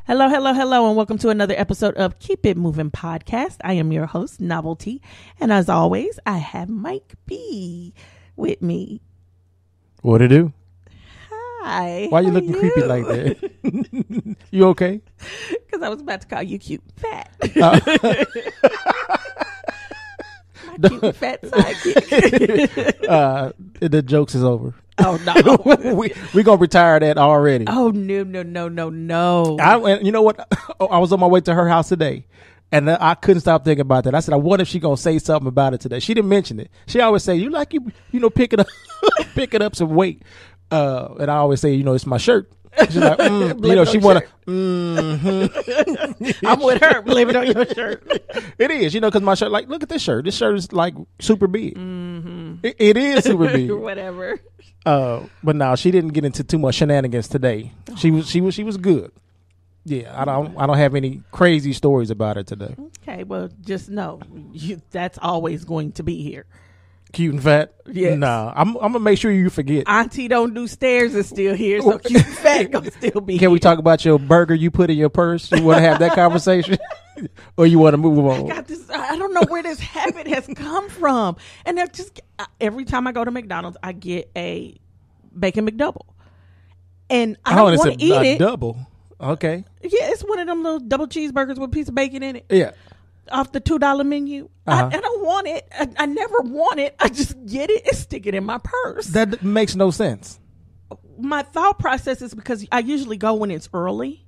Hello, hello, hello, and welcome to another episode of Keep It Moving Podcast. I am your host, Novelty, and as always, I have Mike B with me. What it do? Hi. Why you looking creepy like that? You okay? Because I was about to call you cute fat. My cute fat sidekick. The jokes is over. Oh, no. we gonna retire that already. Oh, no. You know what? I was on my way to her house today, and I couldn't stop thinking about that. I said, I wonder if she gonna say something about it today. She didn't mention it. She always say, you pick it up, picking up some weight. And I always say, it's my shirt. She's like, she wanna. Mm-hmm. I'm with her. Blame it on your shirt. It is, because my shirt. Like, look at this shirt. This shirt is like super big. Mm-hmm. It is super big. Whatever. But no, she didn't get into too much shenanigans today. She was good. Yeah, I don't have any crazy stories about her today. Okay, well, just know that's always going to be here. Cute and fat? Yes. Nah, I'm gonna make sure you forget. Auntie don't do stairs is still here, so cute and fat gonna still be here. Can we talk about your burger you put in your purse? You want to have that conversation, or you want to move on? I don't know where this habit has come from, and that's just every time I go to McDonald's, I get a bacon McDouble, and I don't want to eat it. Double, okay? Yeah, it's one of them little double cheeseburgers with a piece of bacon in it. Yeah. Off the $2 menu. I don't want it. I never want it. I just get it and stick it in my purse. That makes no sense. My thought process is because I usually go when it's early,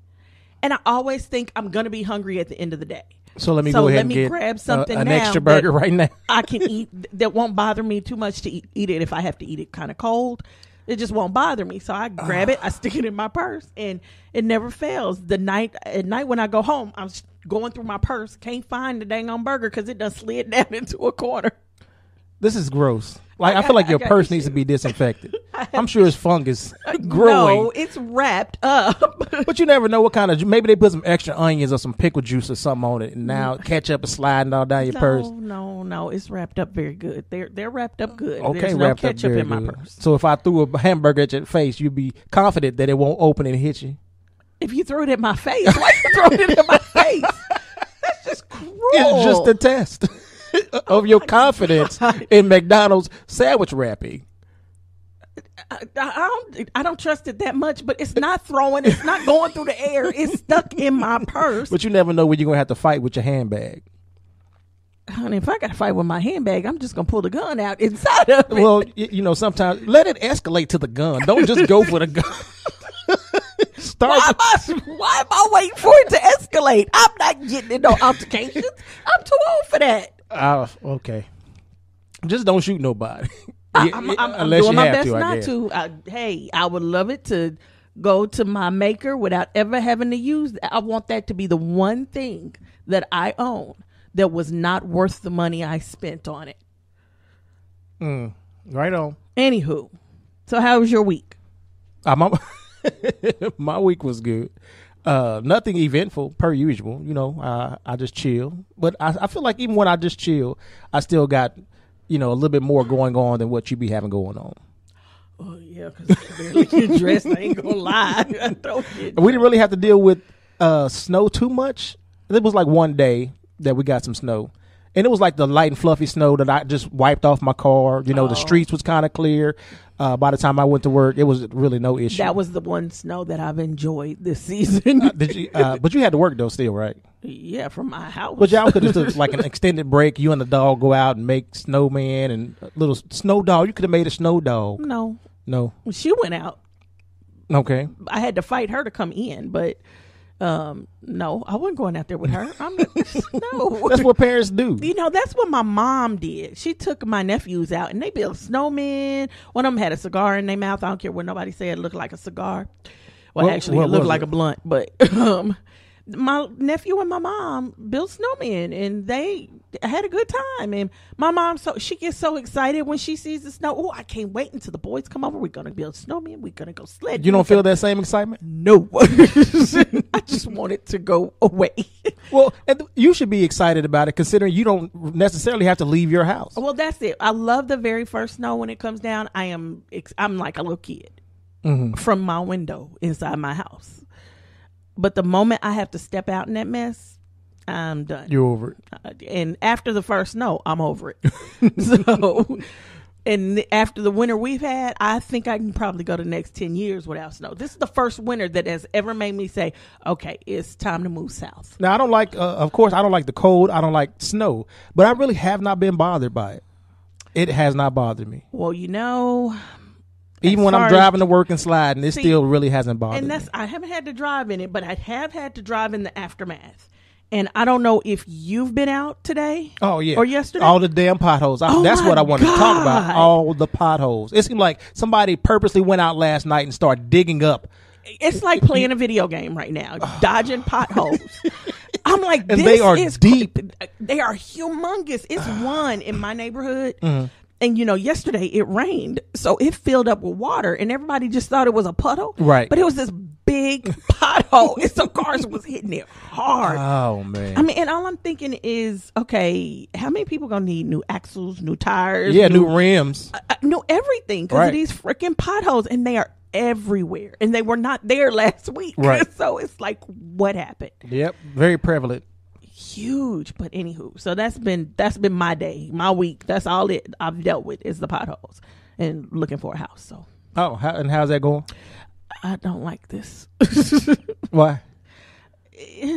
and I always think I'm going to be hungry at the end of the day. So let me go ahead and get grab something an extra burger right now. I can eat that won't bother me too much to eat it if I have to eat it kind of cold. It just won't bother me. So I grab it, I stick it in my purse, and it never fails. At night when I go home, I'm going through my purse, can't find the dang on burger because it done slid down into a corner. This is gross. Like I feel like your purse needs to be disinfected. I'm sure it's fungus growing. No, it's wrapped up. But you never know what kind of. Maybe they put some extra onions or some pickle juice or something on it, and now ketchup is sliding all down your purse. No, it's wrapped up very good. They're wrapped up good. Okay, there's wrapped no up ketchup very in my good. purse. So if I threw a hamburger at your face, you'd be confident that it won't open and hit you. If you threw it at my face, why you throwing it at my face? That's just cruel. It's just a test of your confidence in McDonald's sandwich wrapping. I don't trust it that much, but it's not throwing. It's not going through the air. It's stuck in my purse. But you never know when you're going to have to fight with your handbag. Honey, if I got to fight with my handbag, I'm just going to pull the gun out inside of it. Well, sometimes let it escalate to the gun. Don't just go for the gun. Why am I waiting for it to escalate? I'm not getting in no altercations. I'm too old for that. Okay. Just don't shoot nobody. I'm doing my best not to. Hey, I would love it to go to my maker without ever having to use that. I want that to be the one thing that I own that was not worth the money I spent on it. Right on. Anywho, so how was your week? My week was good. Nothing eventful per usual. I just chill. But I feel like even when I just chill, I still got, a little bit more going on than what you be having going on. Oh, yeah, because I barely get dressed. I ain't going to lie. We didn't really have to deal with snow too much. It was like one day that we got some snow. And it was like the light and fluffy snow that I just wiped off my car. The streets was kind of clear. By the time I went to work, it was really no issue. That was the one snow that I've enjoyed this season. But you had to work though still, right? Yeah, from my house. But y'all could have took like an extended break. You and the dog go out and make snowman and a little snow dog. You could have made a snow dog. No. She went out. Okay. I had to fight her to come in, but no, I wasn't going out there with her. No. That's what parents do. That's what my mom did. She took my nephews out and they built snowmen. One of them had a cigar in their mouth. I don't care what nobody said. It looked like a cigar. Well, actually, it looked like a blunt, but my nephew and my mom built snowmen and they had a good time. And my mom, she gets so excited when she sees the snow. Oh, I can't wait until the boys come over. We're going to build snowmen. We're going to go sledding. You don't feel that same excitement? No. I just want it to go away. Well, you should be excited about it considering you don't necessarily have to leave your house. Well, that's it. I love the very first snow when it comes down. I'm like a little kid from my window inside my house. But the moment I have to step out in that mess, I'm done. You're over it. And after the first snow, I'm over it. So, and after the winter we've had, I think I can probably go the next 10 years without snow. This is the first winter that has ever made me say, okay, it's time to move south. Now, I don't like, of course, I don't like the cold. I don't like snow. But I really have not been bothered by it. It has not bothered me. Well, you know... Even when I'm driving to work and sliding, it still really hasn't bothered me. I haven't had to drive in it, but I have had to drive in the aftermath. And I don't know if you've been out today. Oh, yeah. Or yesterday. All the damn potholes. That's what I wanted to talk about. All the potholes. It seemed like somebody purposely went out last night and started digging up. It's like playing a video game right now, dodging potholes. I'm like, and they are deep. They are humongous. It's one in my neighborhood. Mm-hmm. And, you know, yesterday it rained, so it filled up with water, and everybody just thought it was a puddle. Right. But it was this big pothole, and some cars was hitting it hard. Oh, man. I mean, and all I'm thinking is, okay, how many people going to need new axles, new tires? Yeah, new rims. New everything, because of these freaking potholes, and they are everywhere. And they were not there last week. Right. So it's like, what happened? Yep, very prevalent. Huge. But anywho, so that's been my day, my week. That's all I've dealt with is the potholes and looking for a house. So and how's that going? I don't like this. Why?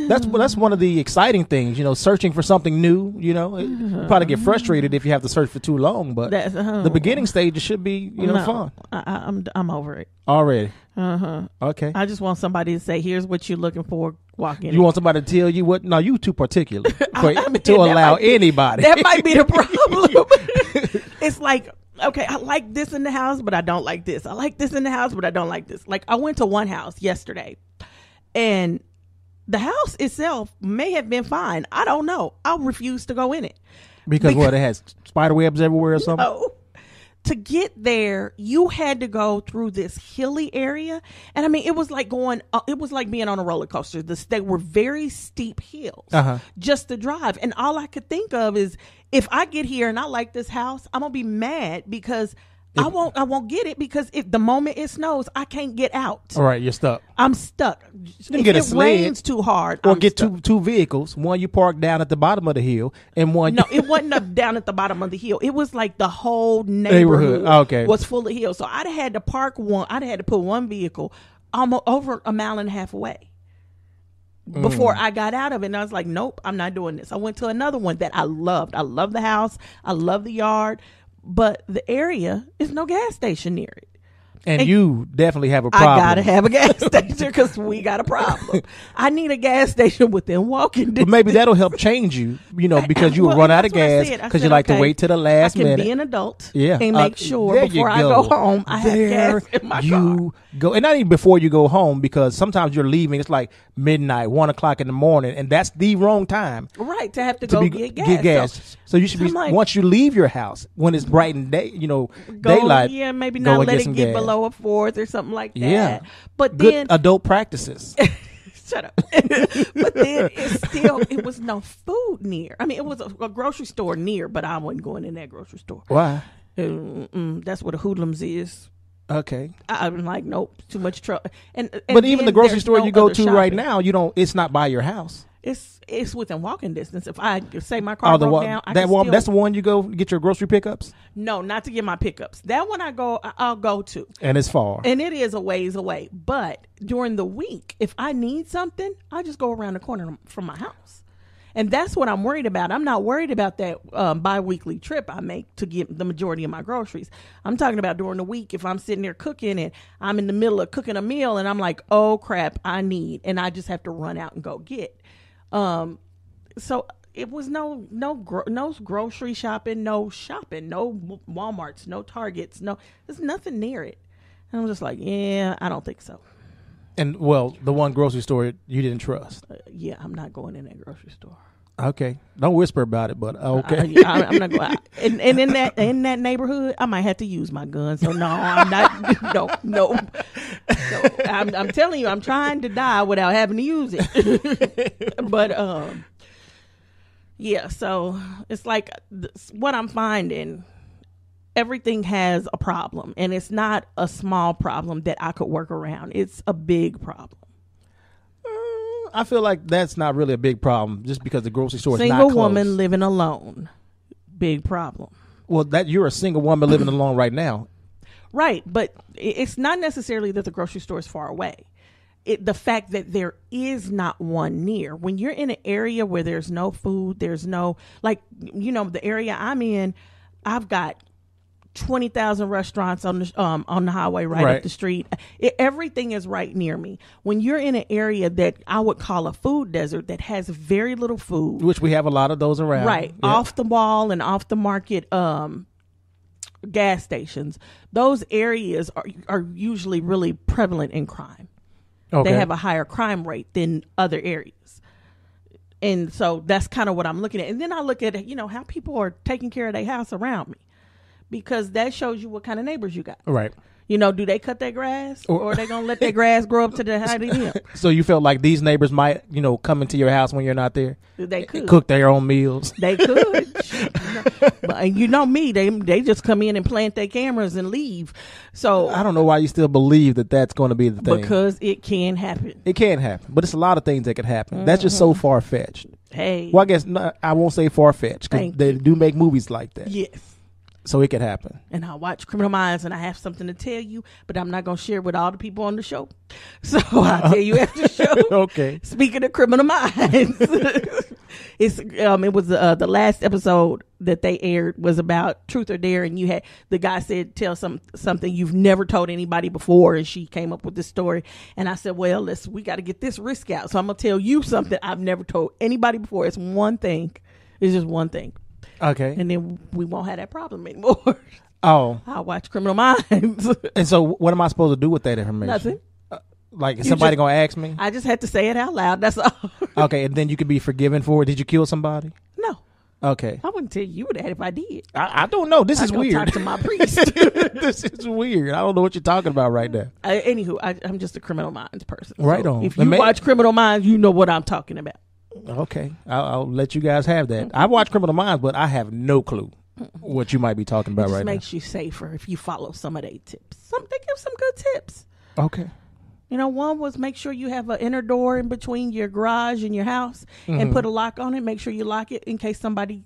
That's one of the exciting things, you know, searching for something new. You know, you probably get frustrated if you have to search for too long, but the beginning stages should be, fun. I'm over it already. Okay. I just want somebody to say, "Here's what you're looking for." Walk in. You want somebody to tell you what? No, you too particular to allow anybody. That might be the problem. It's like, okay, I like this in the house, but I don't like this. I like this in the house, but I don't like this. Like, I went to one house yesterday, and the house itself may have been fine. I don't know. I refuse to go in it. Because what, it has spider webs everywhere or something? No. To get there, you had to go through this hilly area. And I mean, it was like being on a roller coaster. They were very steep hills just to drive. And all I could think of is, if I get here and I like this house, I'm going to be mad because I won't get it, because if the moment it snows, I can't get out. All right, you're stuck. I'm stuck. If it rains too hard, or get two vehicles. One you park down at the bottom of the hill, and one. No, it wasn't down at the bottom of the hill. It was like the whole neighborhood was full of hills. So I'd had to park one. I'd had to put one vehicle almost over a mile and a half away before I got out of it. And I was like, nope, I'm not doing this. I went to another one that I loved. I love the house. I love the yard. But the area is no gas station near it. And you definitely have a problem. I got to have a gas station because we got a problem. I need a gas station within walking distance. But maybe that'll help change you, because you will run out of gas because you like to wait to the last minute. I can be an adult and make sure before I go home I have gas in my car. Go. And not even before you go home, because sometimes you're leaving, it's like midnight, 1 o'clock in the morning, and that's the wrong time. Right, to have to go get gas. So you should be, once you leave your house, when it's bright and daylight. Yeah, maybe not let it get below a 4th or something like that. Yeah. But good then adult practices. Shut up. But then it was no food near. I mean, it was a grocery store near, but I wasn't going in that grocery store. Why? That's where the hoodlums is. Okay. I'm like, nope, too much trouble. But even the grocery store you go to right now, it's not by your house. It's within walking distance. If I say my car broke down, that's the one you go get your grocery pickups? No, not to get my pickups. That one I'll go to. And it's far. And it is a ways away. But during the week, if I need something, I just go around the corner from my house. And that's what I'm worried about. I'm not worried about that bi-weekly trip I make to get the majority of my groceries. I'm talking about during the week, if I'm sitting there cooking and I'm in the middle of cooking a meal and I'm like, oh crap, I need, and I just have to run out and go get. So it was no grocery shopping, no Walmarts, no Targets, there's nothing near it. And I'm just like, yeah, I don't think so. And the one grocery store you didn't trust. Yeah, I'm not going in that grocery store. Okay, don't whisper about it, but okay. I'm not going. And in that neighborhood, I might have to use my gun. So no, I'm not. No. So I'm telling you, I'm trying to die without having to use it. But yeah. So it's like what I'm finding. Everything has a problem, and it's not a small problem that I could work around. It's a big problem. I feel like that's not really a big problem just because the grocery store is not Single close. woman living alone. Big problem. Well, that you're a single woman living alone right now. Right, but it's not necessarily that the grocery store is far away. The fact that there is not one near. When you're in an area where there's no food, there's no, like, the area I'm in, I've got 20,000 restaurants on the highway right up the street. Everything is right near me. When you're in an area that I would call a food desert that has very little food, which we have a lot of those around, right, off the wall and off the market gas stations, those areas are usually really prevalent in crime. Okay. They have a higher crime rate than other areas. And so that's kind of what I'm looking at. And then I look at, how people are taking care of their house around me, because that shows you what kind of neighbors you got. Right. Do they cut their grass, or are they going to let their grass grow up to the height of them? So you felt like these neighbors might, come into your house when you're not there? They could. Cook their own meals. They could. But me, they just come in and plant their cameras and leave. So I don't know why you still believe that that's going to be the thing. Because it can happen. It can happen. But it's a lot of things that could happen. Mm-hmm. That's just so far-fetched. Hey. Well, I guess I won't say far-fetched, because they do make movies like that. Yes. So it could happen. And I watch Criminal Minds, and I have something to tell you, but I'm not going to share it with all the people on the show. So I'll tell you after the show. Okay. Speaking of Criminal Minds, it was the last episode that they aired was about Truth or Dare, and the guy said, tell something you've never told anybody before, and she came up with this story, and I said, well, we got to get this risk out, so I'm going to tell you something I've never told anybody before. It's one thing. It's just one thing. Okay. And then we won't have that problem anymore. Oh. I'll watch Criminal Minds. And so what am I supposed to do with that information? Nothing. Is somebody going to ask me? I just had to say it out loud. That's all. Okay. And then you could be forgiven for it. Did you kill somebody? No. Okay. I wouldn't tell you that if I did. I don't know. This is weird. Talk to my priest. This is weird. I don't know what you're talking about right now. Anywho, I'm just a Criminal Minds person. Right so on. If you watch Criminal Minds, you know what I'm talking about. Okay, I'll let you guys have that. I watch Criminal Minds, but I have no clue what you might be talking about right now. It makes you safer if you follow some of their tips. They give some good tips. Okay. One was make sure you have an inner door in between your garage and your house, and put a lock on it. Make sure you lock it in case somebody,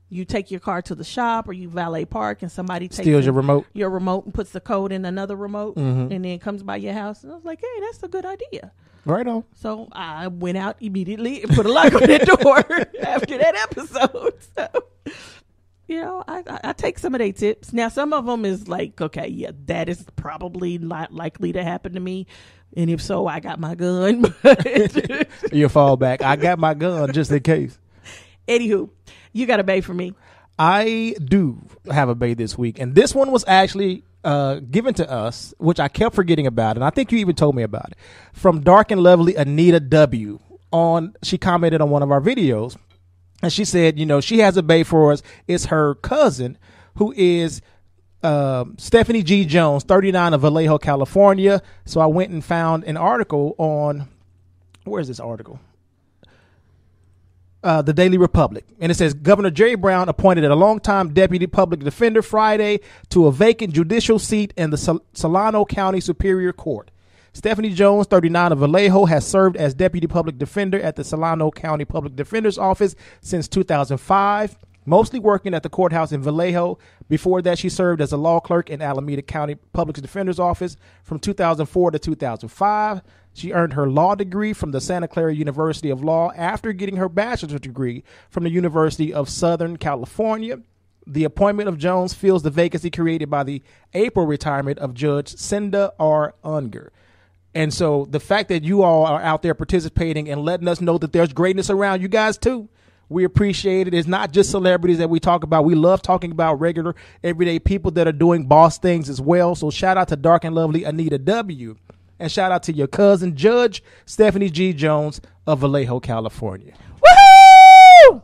you take your car to the shop or you valet park and somebody steals your remote and puts the code in another remote and then comes by your house. And I was like, hey, that's a good idea. Right on. So I went out immediately and put a lock on that door after that episode. So, I take some of their tips. Now, some of them is like, okay, yeah, that is probably not likely to happen to me. And if so, I got my gun. You fall back. I got my gun just in case. Anywho, you got a bae for me. I do have a bae this week. And this one was actually given to us, which I kept forgetting about, and I think you even told me about it, from Dark and Lovely Anita W. She commented on one of our videos, and she said, she has a bae for us. It's her cousin, who is Stephanie G. Jones, 39, of Vallejo, California. So I went and found an article on, where's this article? The Daily Republic. And it says, Governor Jerry Brown appointed a longtime deputy public defender Friday to a vacant judicial seat in the Solano County Superior Court. Stephanie Jones, 39, of Vallejo, has served as deputy public defender at the Solano County Public Defender's Office since 2005, mostly working at the courthouse in Vallejo. Before that, she served as a law clerk in Alameda County Public Defender's Office from 2004 to 2005. She earned her law degree from the Santa Clara University of Law after getting her bachelor's degree from the University of Southern California. The appointment of Jones fills the vacancy created by the April retirement of Judge Cinda R. Unger. And so the fact that you all are out there participating and letting us know that there's greatness around you guys too, we appreciate it. It's not just celebrities that we talk about. We love talking about regular, everyday people that are doing boss things as well. So shout out to Dark and Lovely Anita W. And shout out to your cousin, Judge Stephanie G. Jones of Vallejo, California. Woohoo!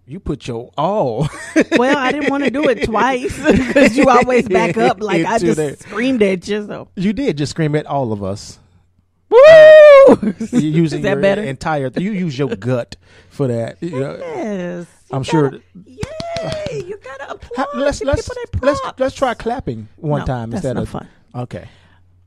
You put your all. Well, I didn't want to do it twice because you always back up like I just screamed at you. So. You did just scream at all of us. Woo! Is that your better? You use your gut for that. Yes. I'm sure. Yay! You gotta applaud. Let's try clapping one time that's instead not of fun. Okay.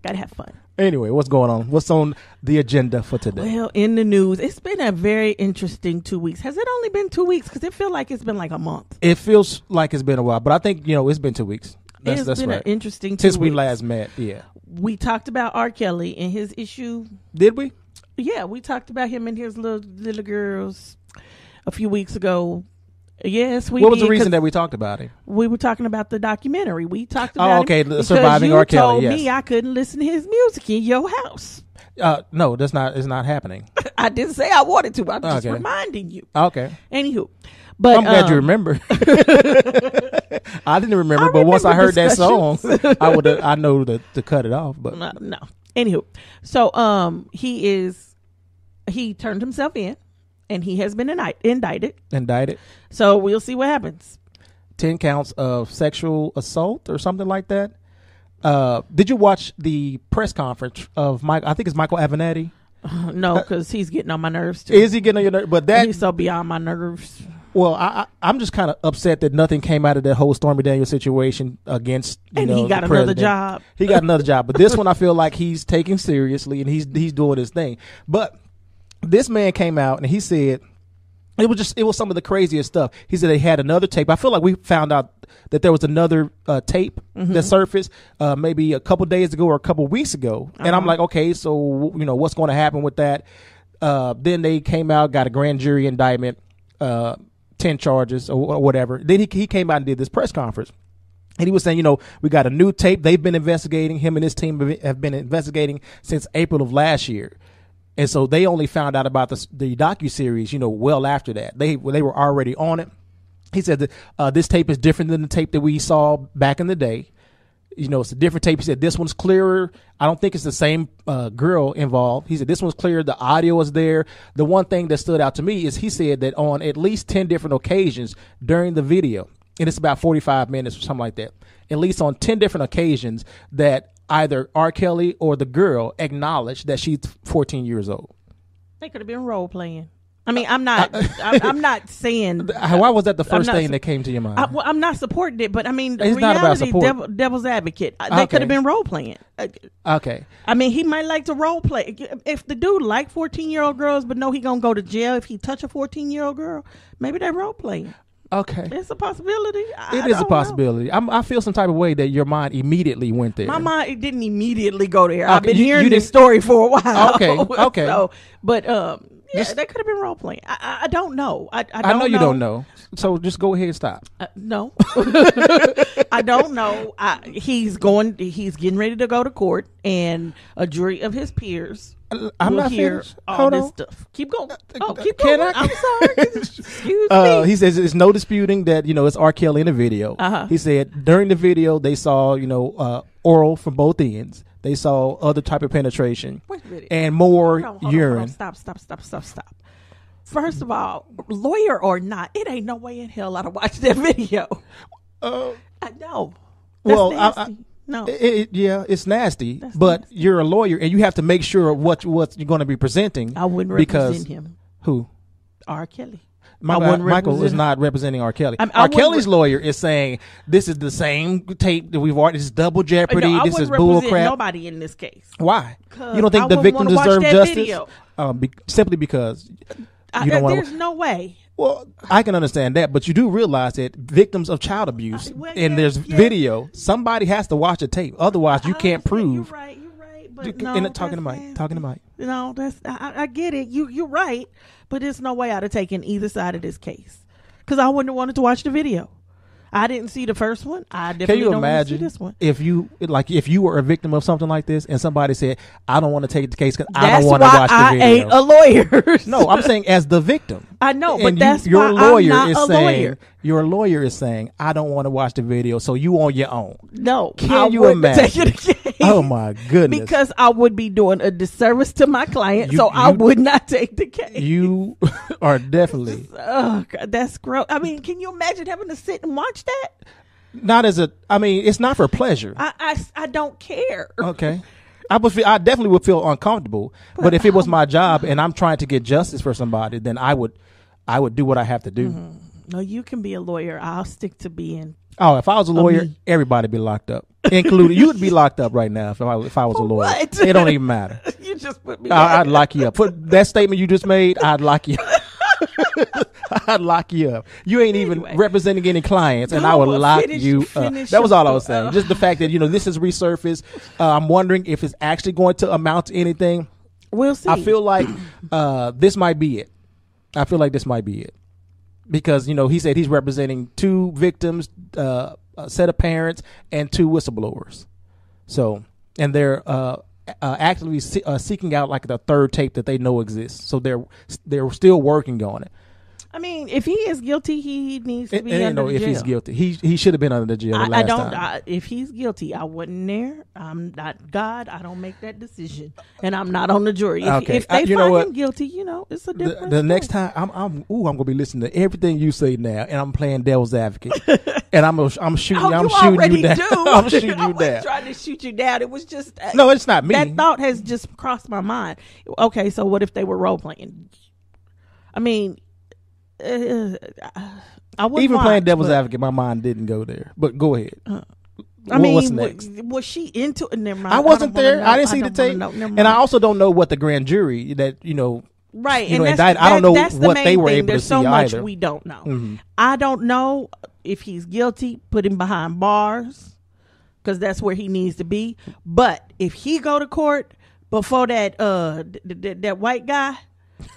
Gotta have fun. Anyway, what's going on? What's on the agenda for today? Well, in the news, it's been a very interesting 2 weeks. Has it only been 2 weeks? Because it feels like it's been like a month. It feels like it's been a while, but I think, it's been 2 weeks. That's been right. An interesting 2 Since weeks. we last met, yeah. We talked about R. Kelly and his issue. Did we? Yeah, we talked about him and his little girls a few weeks ago. Yes, we. What was the reason that we talked about it? We were talking about the documentary. We talked about. Oh, okay, him Surviving R. Kelly. You told yes. me I couldn't listen to his music in your house. No, that's not. It's not happening. I didn't say I wanted to. I'm just reminding you. Okay. Anywho, but I'm glad you remember. I didn't remember, but once I heard that song, I know to cut it off. But no. Anywho, so he turned himself in. And he has been indicted. So we'll see what happens. 10 counts of sexual assault or something like that. Did you watch the press conference of Mike? I think it's Michael Avenatti. No, because he's getting on my nerves too. Is he getting on your nerves? But he's so beyond my nerves. Well, I'm just kind of upset that nothing came out of that whole Stormy Daniels situation against. And he got another job. He got another job, but this one I feel like he's taking seriously and he's doing his thing. But this man came out and he said it was some of the craziest stuff. He said they had another tape. I feel like we found out that there was another tape that surfaced maybe a couple days ago or a couple weeks ago. And I'm like, okay, so what's going to happen with that? Then they came out, got a grand jury indictment, 10 charges or whatever. Then he came out and did this press conference. And he was saying, we got a new tape. They've been investigating. Him and his team have been investigating since April of last year. And so they only found out about the docuseries, well after that. They were already on it. He said that this tape is different than the tape that we saw back in the day. It's a different tape. He said this one's clearer. I don't think it's the same girl involved. He said this one's clearer. The audio is there. The one thing that stood out to me is he said that on at least 10 different occasions during the video, and it's about 45 minutes or something like that, at least on 10 different occasions that either R. Kelly or the girl acknowledged that she's 14 years old. They could have been role playing. I mean, I'm not saying. Why was that the first thing that came to your mind? I'm not supporting it, but I mean, it's reality, devil's advocate. They could have been role playing. Okay. I mean, he might like to role play. If the dude like 14-year-old girls, but know he gonna go to jail if he touch a 14-year-old girl, maybe they role playing. Okay. It's a possibility. It is a possibility. I feel some type of way that your mind immediately went there. My mind didn't immediately go there. Okay. I've been hearing this story for a while. Okay. So, but they could have been role playing. I don't know. I don't know you don't know. So just go ahead and stop. No, I don't know. He's getting ready to go to court, and a jury of his peers. I'm not hear finished. All this stuff. Keep going. Keep going. I'm sorry. Excuse me. He says there's no disputing that it's R. Kelly in the video. He said during the video they saw oral from both ends. They saw other type of penetration and more urine. Stop. First of all, lawyer or not, it ain't no way in hell I'd watch that video. I know. Well, nasty. No. It's nasty. But nasty. You're a lawyer, and you have to make sure what you're going to be presenting. I wouldn't represent him. Who? R. Kelly. Michael is not representing R. Kelly. R. Kelly's lawyer is saying this is the same tape that we've already. This is double jeopardy. No, this is bull crap. Nobody in this case. Why? You don't think the victim deserves justice? Simply because you don't want. There's no way. Well, I can understand that, but you do realize that victims of child abuse, and there's video. Somebody has to watch a tape, otherwise you can't prove. You're right. But talking to Mike. No, I get it. You're right, but there's no way I'd have taken either side of this case because I wouldn't have wanted to watch the video. I didn't see the first one. I definitely don't want to see this one. If you were a victim of something like this and somebody said, I don't want to take the case because I don't want to watch the video. I ain't a lawyer. No, I'm saying as the victim. I know, but that's your lawyer I'm not a lawyer. Your lawyer is saying, I don't want to watch the video, so you on your own. No. Can you imagine? Oh my goodness. Because I would be doing a disservice to my client, so I would not take the case. You are definitely. Oh, God, that's gross. I mean, can you imagine having to sit and watch that? It's not for pleasure. I don't care. Okay. I definitely would feel uncomfortable, but if it was my job and I'm trying to get justice for somebody, then I would do what I have to do. Mm-hmm. No, you can be a lawyer. I'll stick to being. Oh, if I was a lawyer, everybody be locked up, including you would be locked up right now if I was a lawyer. What? It don't even matter. You just put me. I'd lock you up for that statement you just made. I'd lock you up. I'd lock you up. You ain't even representing any clients, and I would lock you up. That was all I was saying. Just the fact that this has resurfaced. I'm wondering if it's actually going to amount to anything. We'll see. I feel like this might be it. I feel like this might be it. Because, he said he's representing 2 victims, a set of parents, and 2 whistleblowers. So, and they're actively seeking out like the 3rd tape that they know exists. So they're still working on it. I mean, if he is guilty, he needs to be under the jail. If he's guilty, he should have been under the jail the last time. If he's guilty, I wasn't there. I'm not God. I don't make that decision, and I'm not on the jury. If they find him guilty, it's a different. The next time, I'm gonna be listening to everything you say now, and I'm playing devil's advocate, and I'm shooting you down. I'm shooting you down. Trying to shoot you down. It was just no, it's not me. That thought has just crossed my mind. Okay, so what if they were role playing? I mean. I even playing devil's advocate, my mind didn't go there. But go ahead. What's next? Was she into it? Never mind. I wasn't there. I didn't see the tape, and I also don't know what the grand jury that right. I don't know what they were able There's to see so much either. We don't know. Mm-hmm. I don't know if he's guilty. Put him behind bars because that's where he needs to be. But if he go to court before that that white guy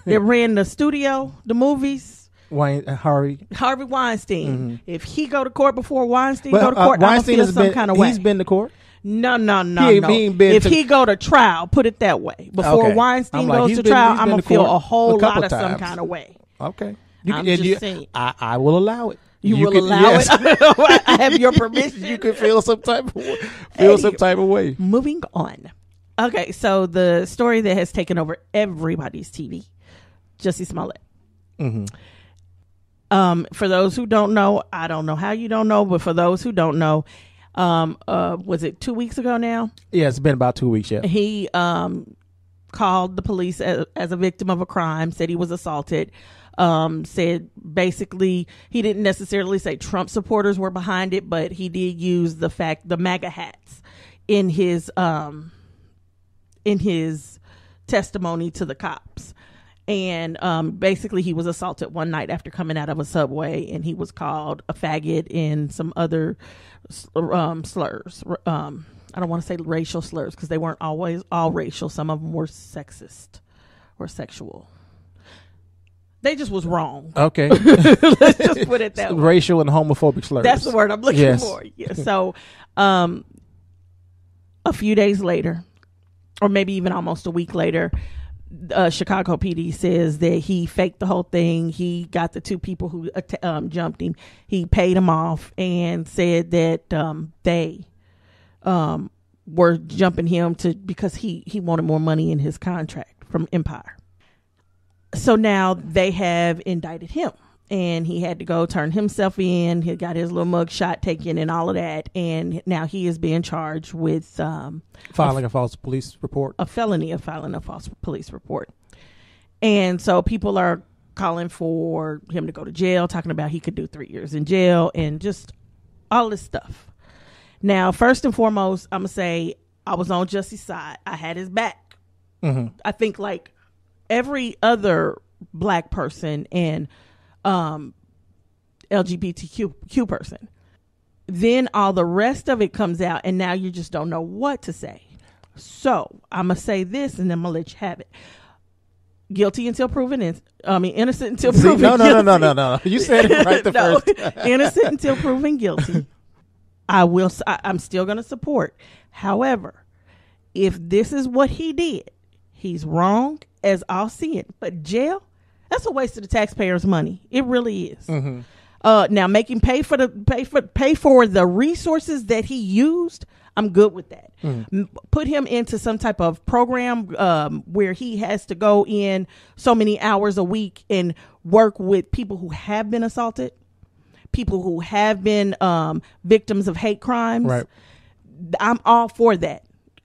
that ran the studio, the movies. Harvey Weinstein. Mm-hmm. If he go to court before Weinstein go to court, Weinstein I feel some kind of way. He's been to court. No. If he go to trial, put it that way. Before Weinstein goes to trial, I'm gonna feel a whole lot of some kind of way. Okay, I'm just saying. I will allow it. You will allow it. I have your permission. You can feel some type of way. Moving on. Okay, so the story that has taken over everybody's TV, Jussie Smollett. Mm-hmm. For those who don't know, I don't know how you don't know, but for those who don't know, was it 2 weeks ago now? Yeah, it's been about 2 weeks. Yeah, he called the police as a victim of a crime, said he was assaulted. Said basically he didn't necessarily say Trump supporters were behind it, but he did use the MAGA hats in his testimony to the cops. And basically he was assaulted one night after coming out of a subway, and he was called a faggot and some other slurs. I don't want to say racial slurs because they weren't always all racial. Some of them were sexist or sexual. They just was wrong. Okay. Let's just put it that way. Racial and homophobic slurs. That's the word I'm looking for. Yeah. So a few days later, or maybe even almost a week later, Chicago PD says that he faked the whole thing. He got the 2 people who jumped him. He paid them off and said that they were jumping him because he wanted more money in his contract from Empire. So now they have indicted him, and he had to go turn himself in. He got his little mug shot taken and all of that, and now he is being charged with filing a false police report, a felony of filing a false police report. And so people are calling for him to go to jail, talking about he could do 3 years in jail and just all this stuff. Now, first and foremost, I'm gonna say I was on Jussie's side. I had his back. Mm-hmm. I think like every other black person and LGBTQ person. Then all the rest of it comes out, and now you just don't know what to say. So I'm gonna say this, and then I'm gonna let you have it. Guilty until proven innocent until proven guilty. No. You said it right the first time. Innocent until proven guilty. I'm still gonna support. However, if this is what he did, he's wrong as I'll see it. But jail, that's a waste of the taxpayers' money. It really is. Mm-hmm. Now make him pay for the resources that he used. I'm good with that. Mm-hmm. Put him into some type of program where he has to go in so many hours a week and work with people who have been assaulted, people who have been victims of hate crimes. Right. I'm all for that.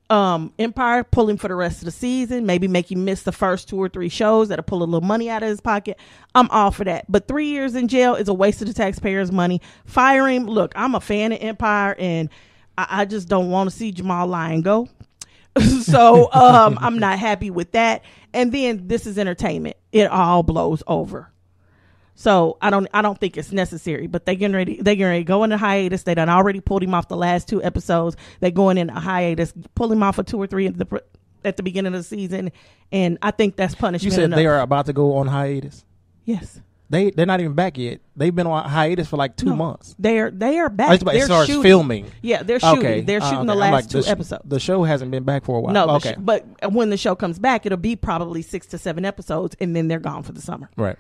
Empire pull him for the rest of the season, maybe make him miss the first 2 or 3 shows that'll pull a little money out of his pocket. I'm all for that. But 3 years in jail is a waste of the taxpayers' money. Fire him. Look, I'm a fan of Empire, and I just don't want to see Jamal Lyon go. So I'm not happy with that. And then this is entertainment. It all blows over. So I don't think it's necessary, but they getting ready to go into hiatus. They done already pulled him off the last 2 episodes. They going into hiatus, pull him off for 2 or 3 at the beginning of the season. And I think that's punishment. You said enough. They are about to go on hiatus? Yes. They're not even back yet. They've been on hiatus for like 2 months. They are back. As far as filming. Yeah, they're shooting. Okay. They're shooting the last 2 episodes. The show hasn't been back for a while. No, okay. But when the show comes back, it'll be probably 6 to 7 episodes, and then they're gone for the summer. Right.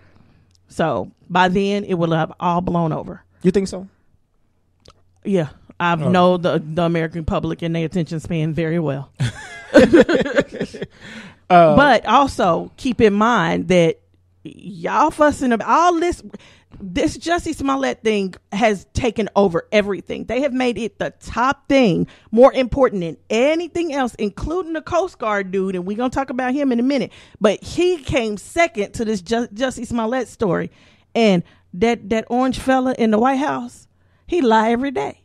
So by then, it will have all blown over. You think so? Yeah. I know the American public and their attention span very well. But also keep in mind that y'all fussing about all this Jussie Smollett thing has taken over everything. They have made it the top thing, more important than anything else, including the Coast Guard dude, and we're going to talk about him in a minute. But he came second to this Jussie Smollett story. And that orange fella in the White House, he lie every day.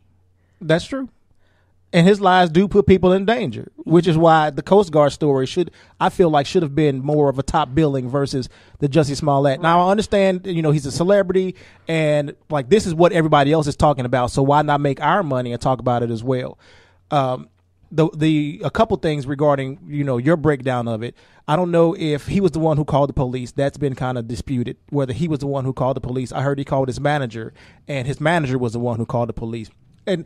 That's true. And his lies do put people in danger, which is why the Coast Guard story should have been more of a top billing versus the Jussie Smollett. Right. Now I understand, he's a celebrity and like this is what everybody else is talking about. So why not make our money and talk about it as well? A couple things regarding, your breakdown of it. I don't know if he was the one who called the police. That's been kind of disputed, whether he was the one who called the police. I heard he called his manager, and his manager was the one who called the police. And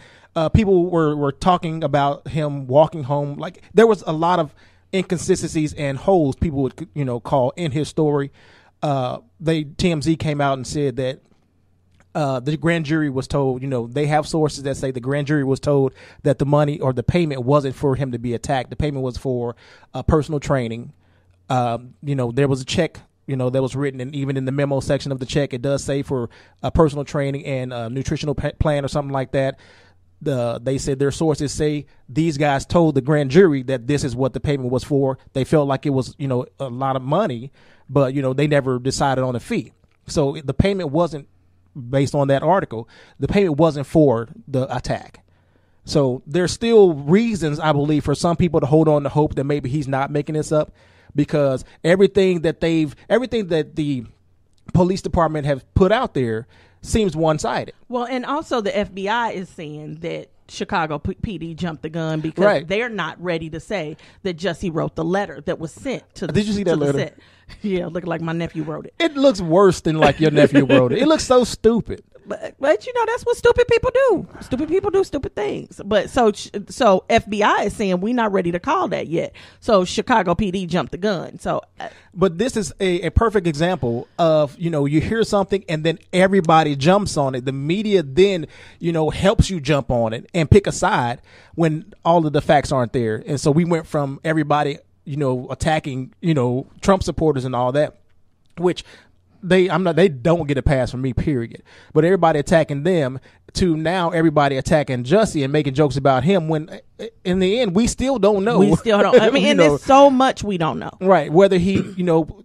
people were talking about him walking home. Like there was a lot of inconsistencies and holes people would, call in his story. TMZ came out and said that the grand jury was told, they have sources that say the grand jury was told that the money or the payment wasn't for him to be attacked. The payment was for personal training. There was a check, that was written, and even in the memo section of the check, it does say for personal training and a nutritional plan or something like that. They said their sources say these guys told the grand jury that this is what the payment was for. They felt like it was, a lot of money, but, they never decided on a fee. So the payment wasn't based on that article. The payment wasn't for the attack. So there's still reasons, I believe, for some people to hold on to hope that maybe he's not making this up. Because everything that the police department have put out there seems one-sided. Well, and also the FBI is saying that Chicago PD jumped the gun because they're not ready to say that Jussie wrote the letter that was sent to the Did you see that letter? Set. Yeah, looking like my nephew wrote it. It looks worse than like your nephew wrote it. It looks so stupid. But that's what stupid people do. Stupid people do stupid things. But so FBI is saying we're not ready to call that yet. So Chicago PD jumped the gun. So, but this is a perfect example of you hear something and then everybody jumps on it. The media then helps you jump on it and pick a side when all of the facts aren't there. And so we went from everybody attacking Trump supporters and all that, which. They don't get a pass from me, period. But everybody attacking them to now everybody attacking Jussie and making jokes about him when in the end we still don't know. We still don't. I mean, and there's so much we don't know. Right. Whether he,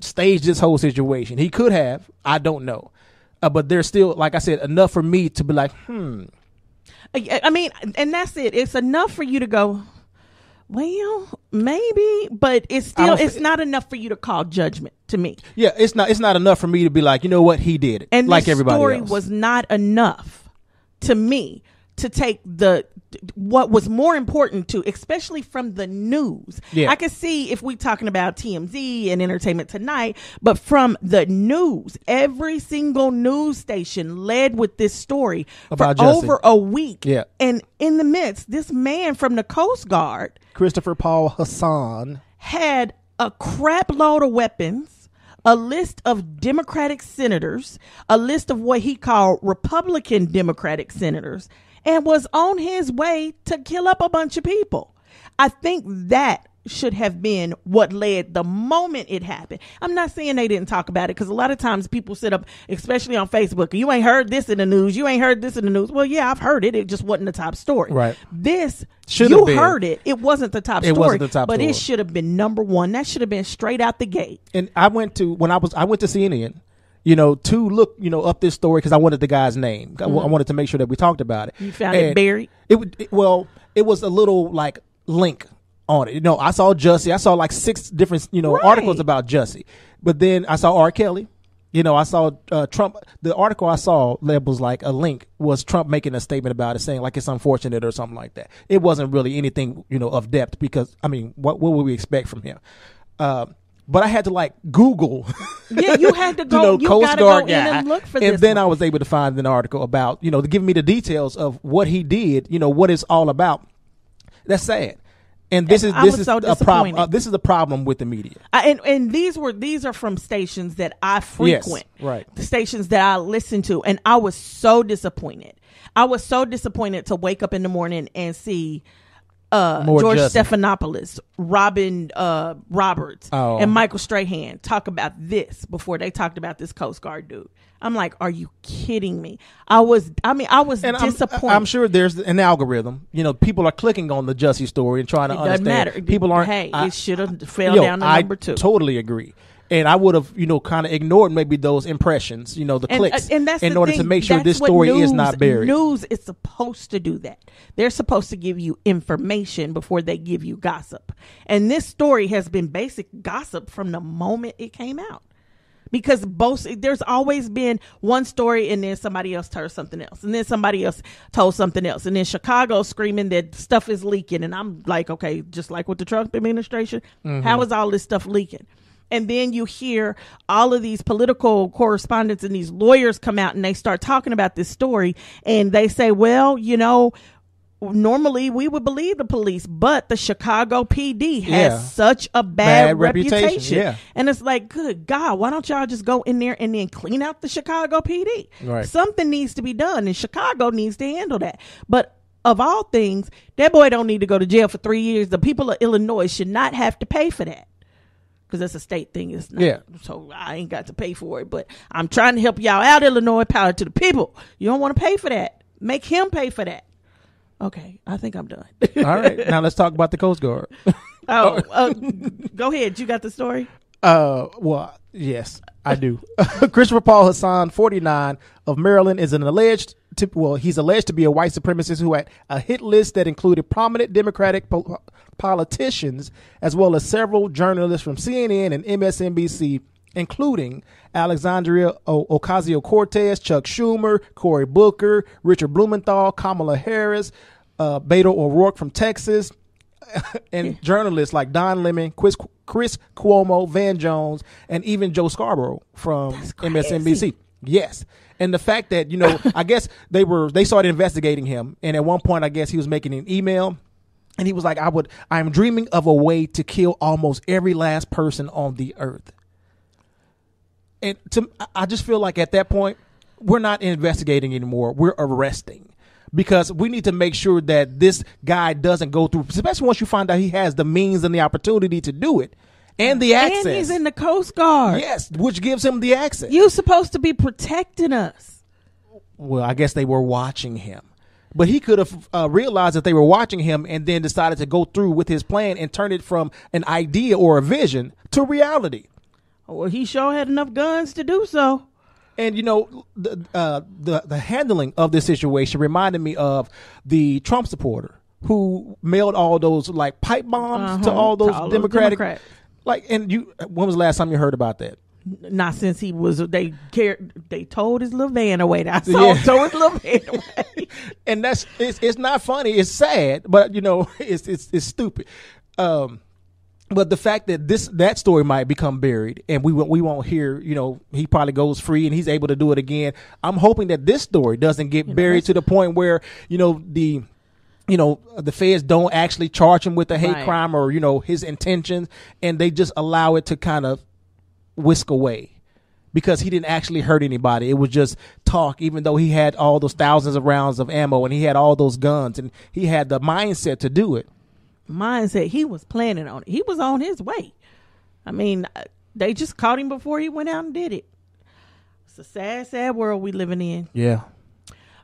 staged this whole situation. He could have. I don't know. But there's still, like I said, enough for me to be like, I mean, and that's it. It's enough for you to go, well, maybe, but it's not enough for you to call judgment to me. Yeah, it's not enough for me to be like, you know what, he did it. And like the everybody story else. Was not enough to me to take what was more important to, especially from the news. Yeah. I can see if we're talking about TMZ and Entertainment Tonight, but from the news, every single news station led with this story about for Jussie. Over a week. Yeah. And in the midst, this man from the Coast Guard, Christopher Paul Hassan, had a crap load of weapons, a list of Democratic senators, a list of what he called Republican Democratic senators, and was on his way to kill up a bunch of people. I think that should have been what led the moment it happened. I'm not saying they didn't talk about it, because a lot of times people sit up, especially on Facebook, you ain't heard this in the news. You ain't heard this in the news. Well, yeah, I've heard it. It just wasn't the top story. Right. This, you heard it. It wasn't the top story. It wasn't the top story. But it should have been number one. That should have been straight out the gate. And I went to CNN, to look, up this story, because I wanted the guy's name. I wanted to make sure that we talked about it. You found it buried? It was a little like link on it. I saw Jussie. I saw like 6 different, right. articles about Jussie. But then I saw R. Kelly. I saw Trump. The article I saw that was like a link was Trump making a statement about it, saying like it's unfortunate or something like that. It wasn't really anything, of depth, because, I mean, what would we expect from him? But I had to like Google. Yeah, you had to go. You Coast gotta Guard go in guy. and look for and this. then one. I was able to find an article about, to give me the details of what he did, what it's all about. That's sad. And this is a problem. This is a problem with the media. And these are from stations that I frequent. Yes, right. The stations that I listen to, and I was so disappointed. I was so disappointed to wake up in the morning and see George Stephanopoulos, Robin Roberts, and Michael Strahan talk about this before they talked about this Coast Guard dude. I'm like, are you kidding me? I was disappointed. I'm sure there's an algorithm. People are clicking on the Jussie story and trying to understand. Doesn't matter. People aren't. It should have fell down to number 2. I totally agree. And I would have, kind of ignored maybe those impressions, the clicks, and that's in the order thing. to make sure That's this what story news, is not buried. News is supposed to do that. They're supposed to give you information before they give you gossip. And this story has been basic gossip from the moment it came out. Because there's always been one story, and then somebody else told something else, and then somebody else told something else, and then Chicago screaming that stuff is leaking, and I'm like, okay, just like with the Trump administration, how is all this stuff leaking? And then you hear all of these political correspondents and these lawyers come out and they start talking about this story, and they say, well, normally we would believe the police, but the Chicago PD has such a bad reputation. Yeah. And it's like, good God, why don't y'all just go in there and then clean out the Chicago PD? Right. Something needs to be done, and Chicago needs to handle that. But of all things, that boy don't need to go to jail for 3 years. The people of Illinois should not have to pay for that. Because that's a state thing. It's not. Yeah. So I ain't got to pay for it. But I'm trying to help y'all out, Illinois. Power to the people. You don't want to pay for that. Make him pay for that. Okay, I think I'm done. All right, now let's talk about the Coast Guard. Go ahead. You got the story? Well, yes, I do. Christopher Paul Hassan, 49, of Maryland, is he's alleged to be a white supremacist who had a hit list that included prominent Democratic politicians, as well as several journalists from CNN and MSNBC, including Alexandria Ocasio-Cortez, Chuck Schumer, Cory Booker, Richard Blumenthal, Kamala Harris, Beto O'Rourke from Texas, and journalists like Don Lemon, Chris Cuomo, Van Jones, and even Joe Scarborough from MSNBC. Yes. And the fact that, I guess they started investigating him. And at one point, I guess he was making an email, and he was like, I'm dreaming of a way to kill almost every last person on the earth. And I just feel like at that point, we're not investigating anymore. We're arresting, because we need to make sure that this guy doesn't go through, especially once you find out he has the means and the opportunity to do it and the access. And he's in the Coast Guard. Yes, which gives him the access. You're supposed to be protecting us. Well, I guess they were watching him. But he could have realized that they were watching him and then decided to go through with his plan and turn it from an idea or a vision to reality. Well, he sure had enough guns to do so. And, the handling of this situation reminded me of the Trump supporter who mailed all those like pipe bombs to all those Democratic. Like, and when was the last time you heard about that? Not since he was. They towed his little van away. Towed his little van away. And it's not funny. It's sad, but it's stupid. But the fact that that story might become buried and we won't hear, he probably goes free and he's able to do it again. I'm hoping that this story doesn't get buried to the point where, the feds don't actually charge him with a hate crime or, his intentions, and they just allow it to kind of whisk away because he didn't actually hurt anybody. It was just talk, even though he had all those thousands of rounds of ammo and he had all those guns and he had the mindset to do it. Mine said he was planning on it. He was on his way. I mean, they just caught him before he went out and did it. It's a sad, sad world we living in. Yeah.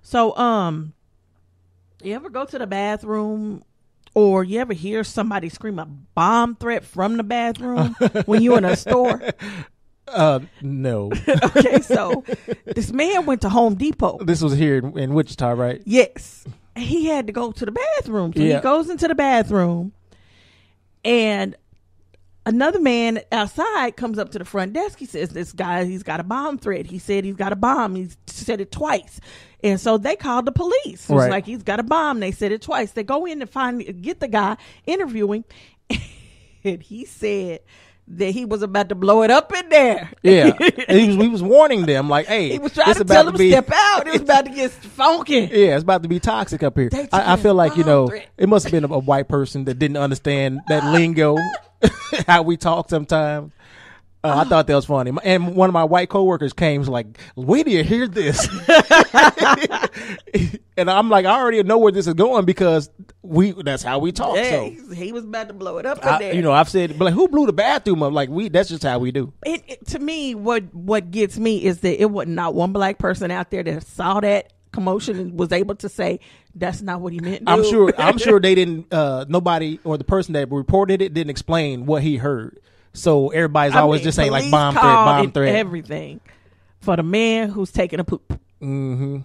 So, you ever go to the bathroom or you ever hear somebody scream a bomb threat from the bathroom when you're in a store? No. Okay, so this man went to Home Depot. This was here in Wichita, right? Yes. He had to go to the bathroom. So he goes into the bathroom and another man outside comes up to the front desk. He says, this guy, he's got a bomb threat. He said he's got a bomb. He said it twice. And so they called the police. It was like, he's got a bomb. They said it twice. They go in and get the guy, interview him. And he said that he was about to blow it up in there. Yeah. he was warning them like, hey, he was trying to tell them to step out. It was about to get funky. Yeah, it's about to be toxic up here. I feel like, it must have been a white person that didn't understand that lingo, how we talk sometimes. I thought that was funny. And one of my white coworkers came, was like, wait till you hear this. And I'm like, I already know where this is going because that's how we talk. Yeah, so he was about to blow it up in there. I've said, but like, who blew the bathroom up? Like, that's just how we do. To me, what gets me is that it was not one black person out there that saw that commotion and was able to say that's not what he meant. I'm sure they didn't. Nobody or the person that reported it didn't explain what he heard. So everybody's always just saying like bomb threat, everything for the man who's taking a poop. Mm-hmm.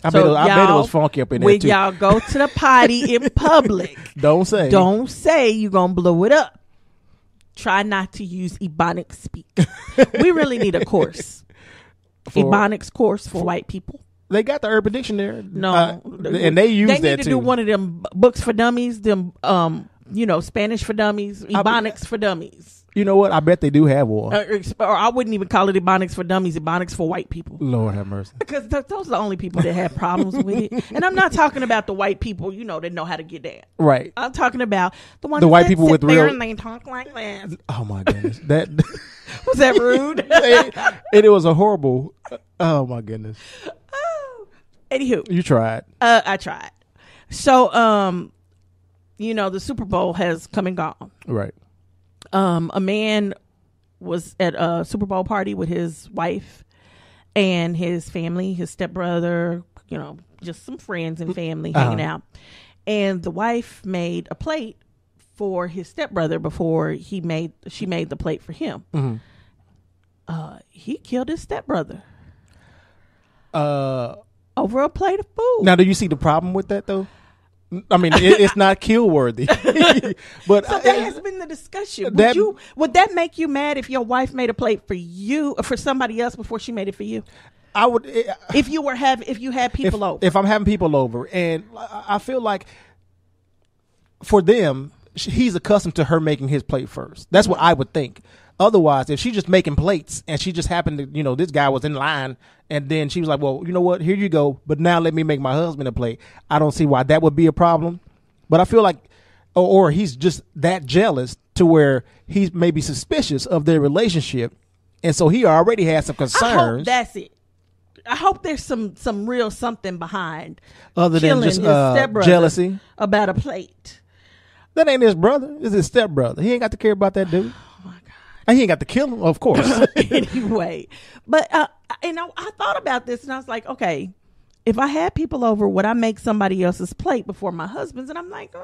I bet it was funky up in there too. When y'all go to the potty in public, don't say you're gonna blow it up. Try not to use Ebonics speak. We really need a course, Ebonics course for white people. They got the Urban Dictionary. No, and they use that too. They need to do one of them books for dummies. Them Spanish for dummies, Ebonics for dummies. You know what? I bet they do have one. Or I wouldn't even call it Ebonics for dummies. Ebonics for white people. Lord have mercy. Because those are the only people that have problems with it. And I'm not talking about the white people, that know how to get down. Right. I'm talking about the ones white that people sit with there real. And they talk like this. Oh my goodness, that was that rude? and it was a horrible. Oh my goodness. Anywho, you tried. I tried. So, the Super Bowl has come and gone. Right. A man was at a Super Bowl party with his wife and his family, his stepbrother, just some friends and family hanging out. And the wife made a plate for his stepbrother before she made the plate for him. Mm-hmm. He killed his stepbrother. Over a plate of food. Now, do you see the problem with that though? I mean, it's not kill worthy. But so that has been the discussion. Would that make you mad if your wife made a plate for you or for somebody else before she made it for you? I would. If you had people over. If I'm having people over, and I feel like for them, he's accustomed to her making his plate first. That's what I would think. Otherwise, if she's just making plates and she just happened to, this guy was in line and then she was like, well, you know what? Here you go. But now let me make my husband a plate. I don't see why that would be a problem. But I feel like, or he's just that jealous to where he's maybe suspicious of their relationship. And so he already has some concerns. I hope that's it. I hope there's some real something behind other than just jealousy about a plate. That ain't his brother. It's his stepbrother. He ain't got to care about that dude. He ain't got to kill him, of course. Anyway, but I thought about this and I was like, okay, if I had people over, would I make somebody else's plate before my husband's? And I'm like,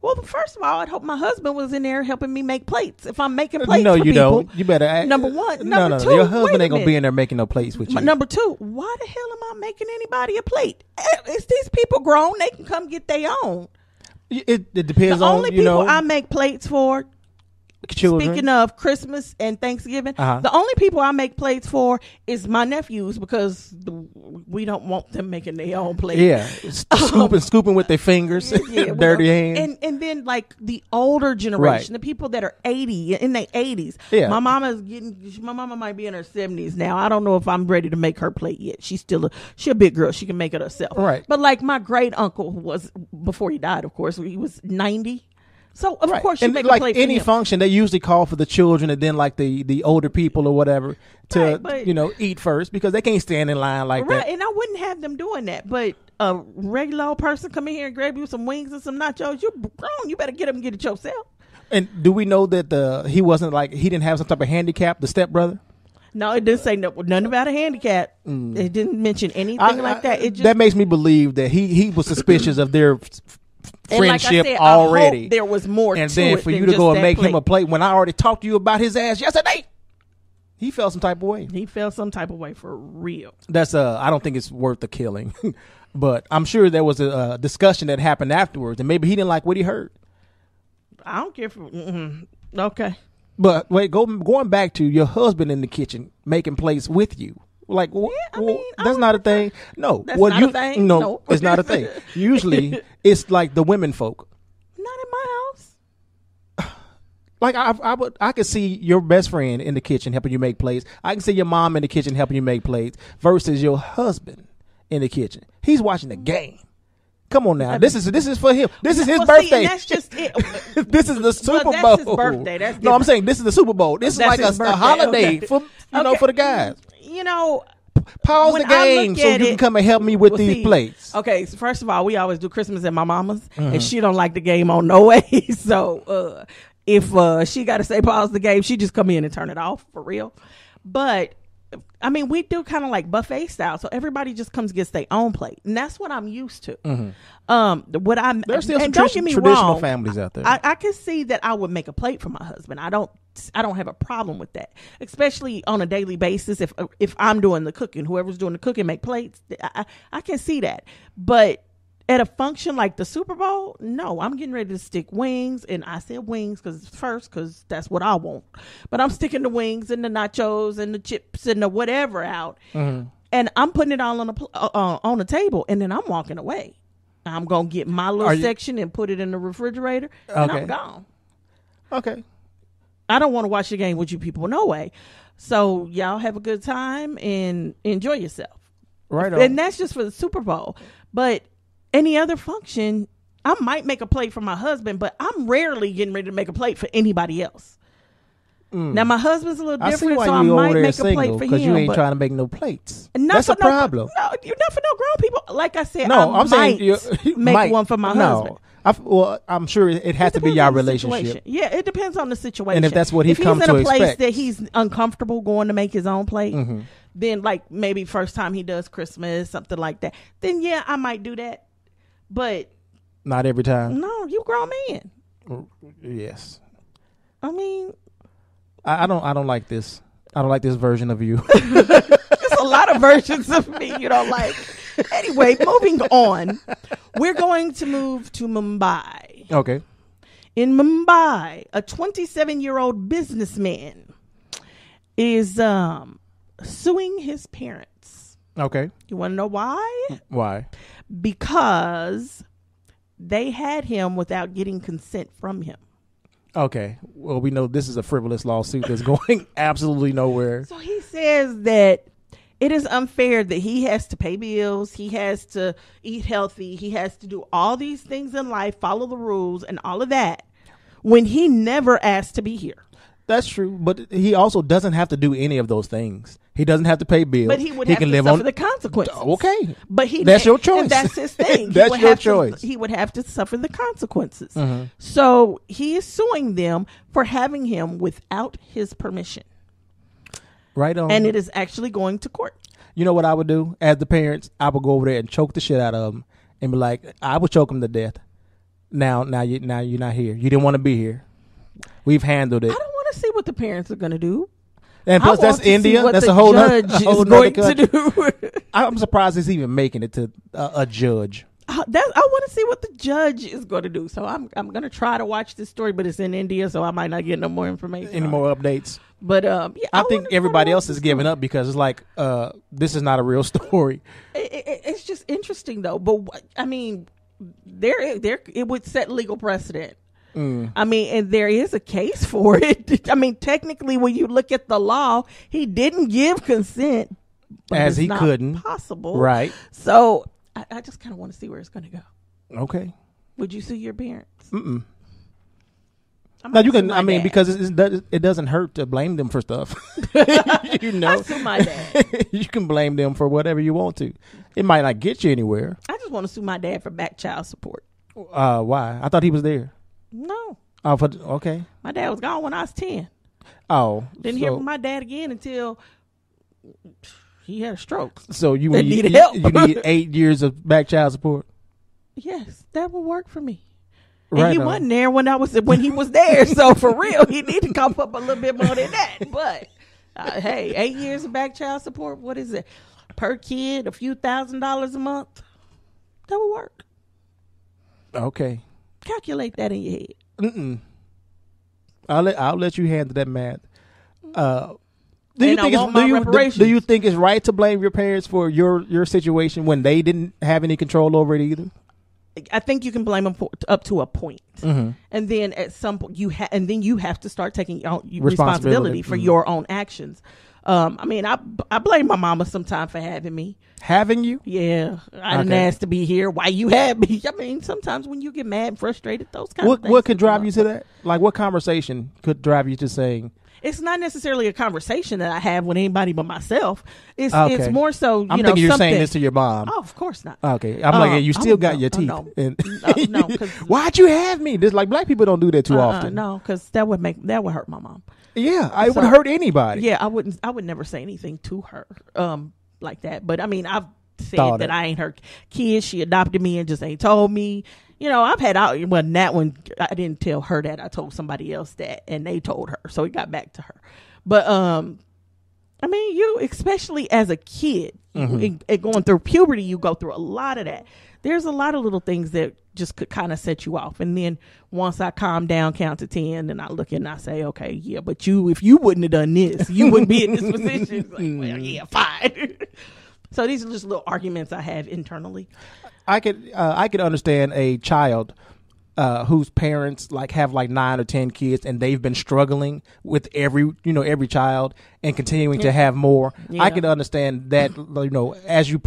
well, first of all, I'd hope my husband was in there helping me make plates. If I'm making plates for people, don't. You better. Number one. Number two, your husband ain't gonna be in there making no plates with you. Number two, why the hell am I making anybody a plate? Is these people grown? They can come get their own. It depends on the only people I make plates for. Children. Speaking of Christmas and Thanksgiving, the only people I make plates for is my nephews because we don't want them making their own plates. Yeah, scooping with their fingers, dirty hands. And then like the older generation, the people that are 80 in their 80s. Yeah, my mama might be in her 70s now. I don't know if I'm ready to make her plate yet. She's a big girl. She can make it herself. Right. But like my great uncle was before he died, of course, he was 90. So of course you make a plate for any function, they usually call for the children and then like the older people or whatever to eat first because they can't stand in line like that. Right, and I wouldn't have them doing that, but a regular old person come in here and grab you some wings and some nachos, you're grown. You better get up and get it yourself. And do we know that he wasn't like, he didn't have some type of handicap, the stepbrother? No, it didn't say nothing about a handicap. It didn't mention anything like that. It just, that makes me believe that he was suspicious of their friendship like already. I hope there was more and to then it for than you to go and just make that him a plate when I already talked to you about his ass yesterday. He felt some type of way. He felt some type of way for real. That's I don't think it's worth the killing. But I'm sure there was a discussion that happened afterwards, and maybe he didn't like what he heard. I don't care for okay. But wait, going back to your husband in the kitchen making plates with you. Like, that's not a thing. No, that's not a thing. No, it's not a thing. Usually, it's like the women folk. Not in my house. Like I could see your best friend in the kitchen helping you make plates. I can see your mom in the kitchen helping you make plates versus your husband in the kitchen. He's watching the game. Come on now, this is for him. This is his birthday. See, that's just it. This is the Super Bowl. That's his birthday. That's no, I'm saying this is the Super Bowl. This is like a holiday for for the guys. You know, pause the game so you can come and help me with these plates. Okay, so first of all, we always do Christmas at my mama's, and she don't like the game on no way. So if she got to say pause the game, she just come in and turn it off for real. But I mean, we do kind of like buffet style, so everybody just comes and gets their own plate, and that's what I'm used to. There's still some traditional wrong, families out there. I can see that I would make a plate for my husband. I don't have a problem with that, especially on a daily basis. If I'm doing the cooking, whoever's doing the cooking make plates. I can see that, but at a function like the Super Bowl, no, I'm getting ready to stick wings, and I said wings because that's what I want. But I'm sticking the wings and the nachos and the chips and the whatever out, and I'm putting it all on the table, and then I'm walking away. I'm gonna get my little section and put it in the refrigerator, and I'm gone. Okay. I don't want to watch the game with you people, no way. So y'all have a good time and enjoy yourself. Right on. And that's just for the Super Bowl, but any other function, I might make a plate for my husband, but I'm rarely getting ready to make a plate for anybody else. Now, my husband's a little different, so I might make a plate for him. Because you ain't trying to make no plates. That's a problem. No, you're not for no grown people. Like I said, I'm saying you make one for my husband. I'm sure it has to be your relationship. Yeah, it depends on the situation. And if that's what he's come to expect. If he's in a place that he's uncomfortable going to make his own plate, then like maybe first time he does Christmas, something like that, then yeah, I might do that. But not every time. No, you grown man. Yes. I mean, I don't like this. I don't like this version of you. There's a lot of versions of me you don't like. Anyway, moving on. We're going to move to Mumbai. Okay. In Mumbai, a 27-year-old businessman is suing his parents. Okay. You want to know why? Why? Because they had him without getting consent from him. Okay. Well, we know this is a frivolous lawsuit that's going absolutely nowhere. So he says that it is unfair that he has to pay bills, he has to eat healthy, he has to do all these things in life, follow the rules and all of that, when he never asked to be here. That's true, but he also doesn't have to do any of those things. He doesn't have to pay bills. But he would have to suffer the consequences. Okay. But that's your choice. And that's his thing. That's your choice. He would have to suffer the consequences. So he is suing them for having him without his permission. Right on. And it is actually going to court. You know what I would do? As the parents, I would go over there and choke the shit out of them and be like, I would choke him to death. Now you're not here. You didn't want to be here. We've handled it. I don't want to see what the parents are going to do. And plus, that's India. That's a whole judge is going to do. I'm surprised he's even making it to a judge. I want to see what the judge is going to do. So I'm going to try to watch this story, but it's in India, so I might not get no more information. Any more updates? But I think everybody else is giving up because it's like this is not a real story. It's just interesting though. But I mean, it would set legal precedent. I mean, and there is a case for it. I mean, technically, when you look at the law, he didn't give consent, but as he couldn't. Possible, right? So I just kind of want to see where it's going to go. Okay. Would you sue your parents? Mm-mm. Now you can. I mean, because it doesn't hurt to blame them for stuff. You know, I sue my dad. You can blame them for whatever you want to. It might not get you anywhere. I just want to sue my dad for back child support. Why? I thought he was there. No. Oh, okay. My dad was gone when I was 10. Oh, didn't hear from my dad again until he had a stroke. So you needed help. You need 8 years of back child support. Yes, that would work for me. Right, and he wasn't there when he was there. So for real, he need to come up a little bit more than that. But hey, 8 years of back child support. What is it per kid? A few $1,000s a month. That would work. Okay. Calculate that in your head. I'll let you handle that math. Do you think it's right to blame your parents for your situation when they didn't have any control over it either? I think you can blame them up to a point, and then at some point you have to start taking your own responsibility for your own actions. I mean, I blame my mama sometimes for having me. Having you? Yeah, I didn't ask to be here. Why you had me? I mean, sometimes when you get mad and frustrated, those kind of things. What could drive you to that? Like, what conversation could drive you to saying? It's not necessarily a conversation that I have with anybody but myself. It's more so, I'm thinking you're saying this to your mom. Oh, of course not. Okay. I'm like, you still got your teeth. No. Why'd you have me? This like black people don't do that too often. No, because that would hurt my mom. Yeah, it would hurt anybody. Yeah, I would never say anything to her like that. But I mean, I've said that I ain't her kid. She adopted me and just ain't told me. You know, I've had that one, I didn't tell her that. I told somebody else that, and they told her, so it got back to her. But I mean, you, especially as a kid, and going through puberty, you go through a lot of that. There's a lot of little things that just could kind of set you off. And then once I calm down, count to 10, and I look and I say, okay, yeah, but if you wouldn't have done this, you wouldn't be in this position. It's like, well, yeah, fine. So these are just little arguments I have internally. I could understand a child whose parents have 9 or 10 kids and they've been struggling with every child and continuing to have more. Yeah. I could understand that, as you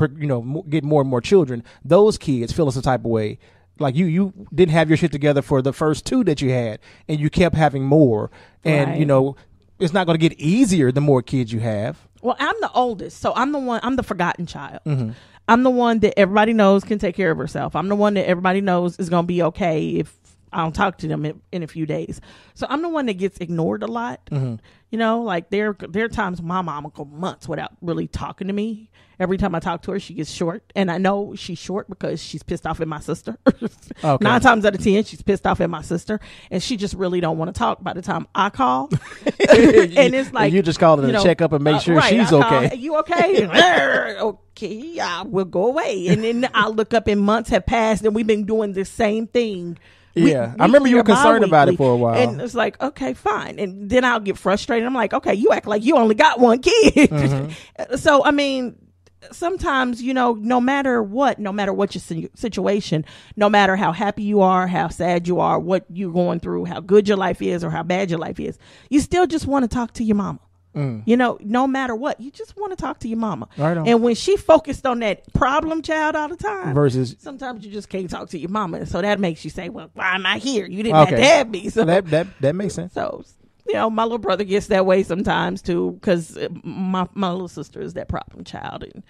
get more and more children, those kids feel some type of way. Like you didn't have your shit together for the first 2 that you had, and you kept having more, and it's not going to get easier the more kids you have. Well, I'm the oldest, so I'm the forgotten child. I'm the one that everybody knows can take care of herself. I'm the one that everybody knows is going to be okay if I don't talk to them in a few days. So I'm the one that gets ignored a lot. There are times my mom will go months without really talking to me. Every time I talk to her, she gets short. And I know she's short because she's pissed off at my sister. Okay. 9 times out of 10, she's pissed off at my sister. And she just really don't want to talk by the time I call. And it's like... You just call her to check up and make sure she's okay. You okay? Okay, I will go away. And then I'll look up and months have passed and we've been doing the same thing. Yeah, I remember you were concerned about it for a while. And it's like, okay, fine. And then I'll get frustrated. I'm like, okay, you act like you only got one kid. So, I mean... Sometimes, no matter what your situation, no matter how happy you are, how sad you are, what you're going through, how good your life is or how bad your life is, you still just want to talk to your mama. No matter what, you just want to talk to your mama. Right on. And when she focused on that problem child all the time, versus sometimes you just can't talk to your mama. So that makes you say, well, why am I here? You didn't have to have me. So that makes sense. So, my little brother gets that way sometimes too, because my little sister is that problem child, and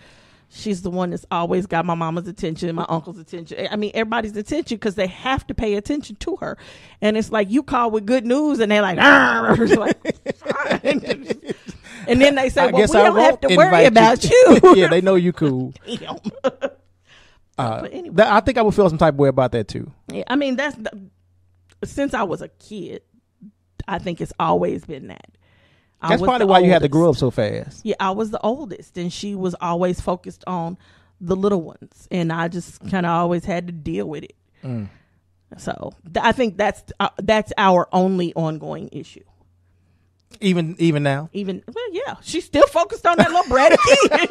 she's the one that's always got my mama's attention, my uncle's attention. I mean, everybody's attention because they have to pay attention to her. And it's like you call with good news, and they're like, and then they say, well, we don't have to worry about you. Yeah, they know you cool. But anyway. I think I would feel some type of way about that too. Yeah, I mean, since I was a kid, I think it's always been that. That's probably why you had to grow up so fast. Yeah, I was the oldest, and she was always focused on the little ones, and I just kind of always had to deal with it. So I think that's our only ongoing issue. Even now? Well, yeah, she's still focused on that little bratty kid.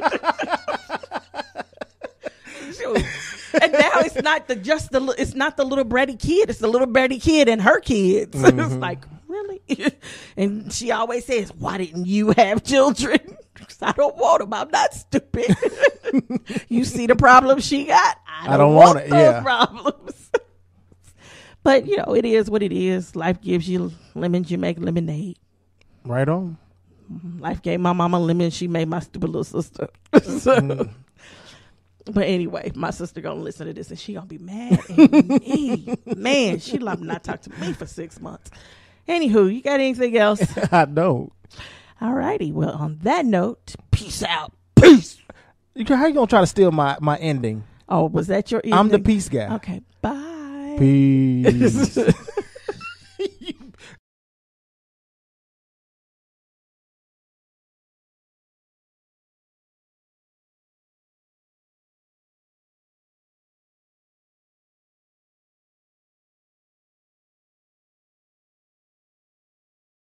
And now it's not it's not the little bratty kid. It's the little bratty kid and her kids. It's like, really? And she always says, why didn't you have children? Because I don't want them. I'm not stupid. You see the problem she got? I don't want those problems. But, you know, it is what it is. Life gives you lemons, you make lemonade. Right on. Life gave my mama lemons, she made my stupid little sister. But anyway, my sister gonna listen to this and she gonna be mad at me. Man, she not talk to me for 6 months. Anywho, you got anything else? I don't. All righty. Well, on that note, peace out. Peace. How you gonna try to steal my ending? Oh, was that your ending? I'm the peace guy. Okay, bye. Peace.